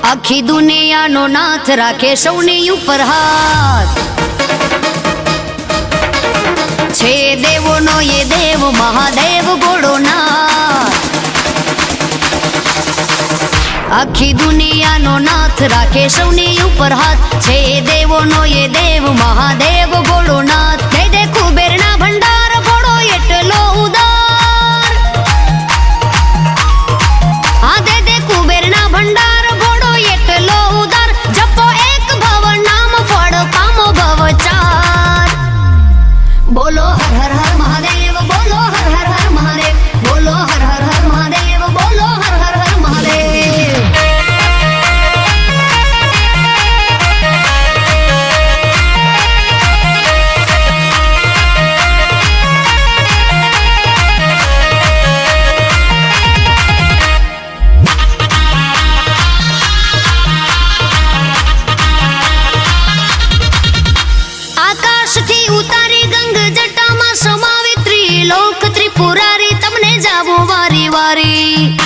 આખી દુનિયાનો નાથ રાખે સૌની ઉપર હાથ છે દેવોનો એ દેવ મહાદેવ ભોળોનાથ આખી દુનિયાનો નાથ રાખે સૌની ઉપર હાથ છે દેવોનો એ દેવ મહાદેવ ભોળોનાથ દે દે કુબેરના ભંડાર ભોળો એટલો ઉદાર હા દે દે કુબેરના ભંડાર ભોળો એટલો ઉદાર જપો એક ભવ નામ ફળ પામો ભવ ચાર બોલો હર હર હર મહાદેવ બોલો હર હર હર મહાદેવ બોલો હર હર હર મહાદેવ બોલો હર હર હર મહાદેવ આકાશથી ઉતારી ગંગ જટામાં સમાવી ત્રિલોક ત્રિપુરારી તમને જાવું વારી વારી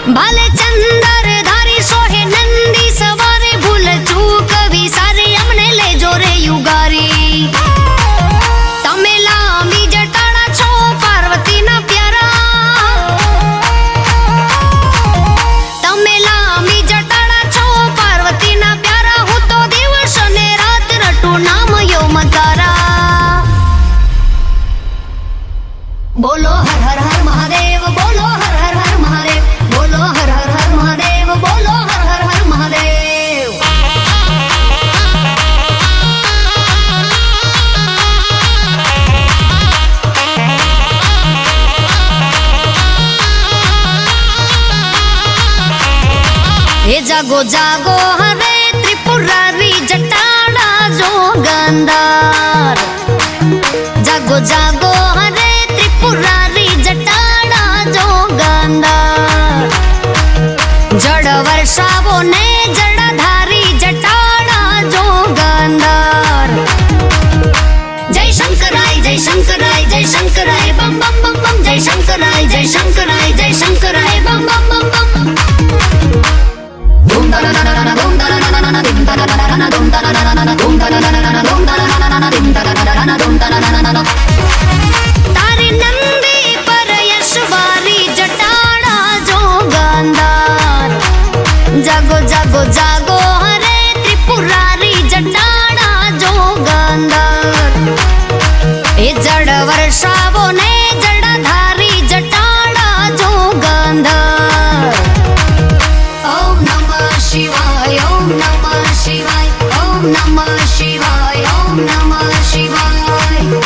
ભાલે ચંદર ધારી સોહે નંદી સવારે ભૂલ ચૂક વિસારી અમને લેજો રે યુગારી તમે લાંબી જટાડા છો પાર્વતીના પ્યારા તમે લાંબી જટાડા છો પાર્વતીના પ્યારા હું તો દિવસ અને રાત રટું નામ યમકારા બોલો હર હર હર મહાદેવ બોલો હર હર હર મહાદેવ બોલો હર હર હર મહાદેવ બોલો હર હર હર મહાદેવ હે જાગો જાગો હરે ત્રિપુરારી જટાડા જોગંદાર જાગો જાગો હરે ત્રિપુરારી જટાડા જોગંદાર જળ વર્ષાવો ને જળધારી જટાડા જોગંદાર જય શંકરાય જય શંકરાય જય શંકરાય બમ બમ બમ બમ જય શંકરાય જય શંકરાય જય શંકરાય બમ બમ બમ બમ ધૂમ તનનનનન ધૂમ તનનનનન ધૂમ તનનનનન ધૂમ તનનનનન ધૂમ તનનનનન ધૂમ તનનનનન ધૂમ તનનનનન ધૂમ તનનનનન તારી નંદી પર યશવારી જટાડા જોગંદાર જાગો જાગો જાગો હરે ત્રિપુરારી જટાડા જોગંદાર એ જળ વર્ષાવો ને જળધારી જટાડા જોગંદાર ઓમ નમઃ શિવાય ઓમ નમઃ શિવાય ઓમ નમઃ શિવાય ઓમ નમઃ શિવાય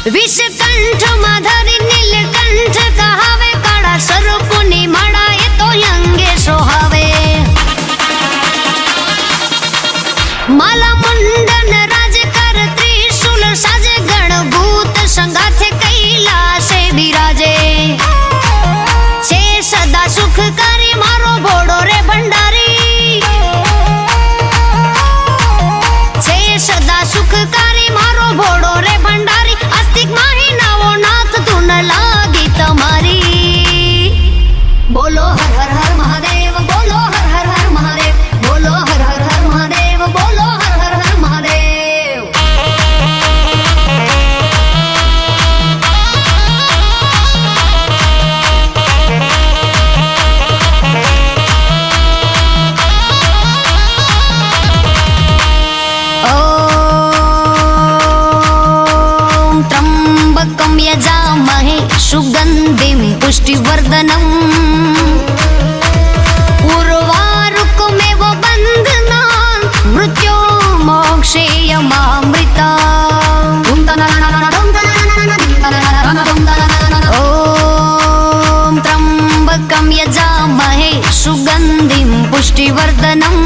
વિષકંઠ માધરી નીલકંઠ કહાવે કાળા સર્પની માળા એ તો અંગે સોહાવે માલા મુંડન રાજ કર ત્રિશુલ સાજે ગણભૂત સંગાથે કૈલાસે બિરાજે છે સદા સુખકારી મારો ભોળો રે ભંડારી છે સદા સુખકારી મારો ભોળો રે ભંડારી આસ્તિક માહી નાવો નાથ તું ન લાગી તમારી બોલો હર હર હર મહાદેવ બોલો હર હર હર મહાદેવ બોલો હર હર હર મહાદેવ બોલો હર હર હર મહાદેવ ઓમ ત્રંબકમ યજામહે સુગંધિમ પુષ્ટિવર્ધનમ ઉર્વારુકમેવ બંધનાન મૃત્યો મોક્ષેયમામૃતા ઓમ ત્રંબકમ યજામહે સુગંધિમ પુષ્ટિવર્ધનમ